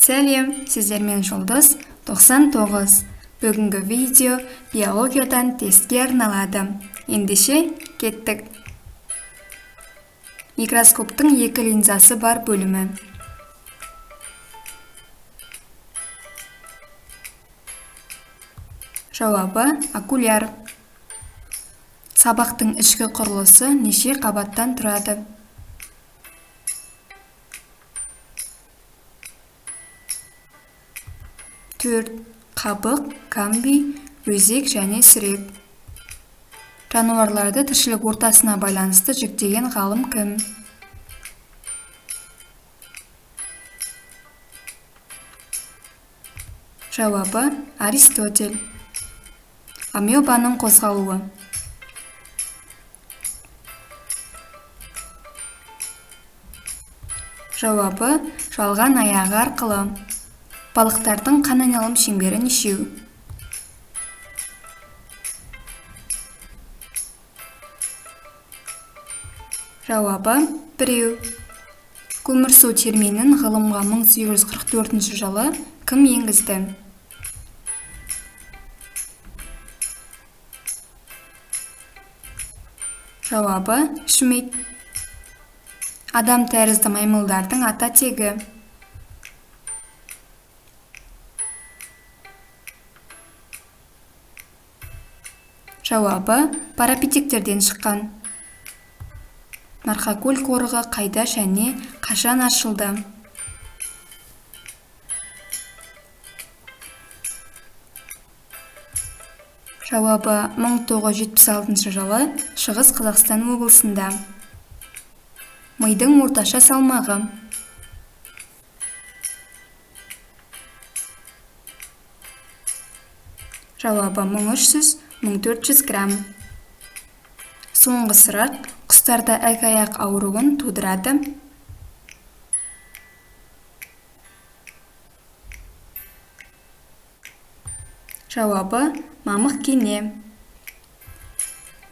Сәлем, сіздермен Жұлдыз 99. Бүгінгі видео биологиядан тестке арналады. Ендеше кеттік. Микроскоптың екі линзасы бар бөлімі. Жауабы окуляр. Сабақтың ішкі құрылысы неше қабаттан тұрады? Төрт. Қабық, камбий, өзек және сүрек. Жануарларды тіршілік ортасына байланысты жіктеген ғалым кім? Жауабы Аристотель. Амебаның қозғалуы. Жауабы жалған аяғы арқылы. Балықтардың қан айналым шеңбері нешеу? Жауабы біреу. Көмірсу терминін ғылымға 1844 жылы кім енгізді? Жауабы Шмидт. Адам тәрізді маймылдардың ата тегі? Жауабы парапитектерден шыққан. Марқакөл қорығы қайда және қашан ашылды? Жауабы 1976 жылы Шығыс Қазақстан облысында. Мидың орташа салмағы? Жауабы 1300-1400 грамм. Соңғы сұрақ, құстарда әк-аяқ ауруын тудырады? Жауабы мамық кене.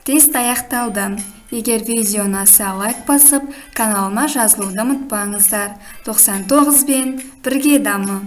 Тест аяқталды. Егер видео ұнаса лайк басып, каналыма жазылуды ұмытпаңыздар. 99 бен бірге дамы.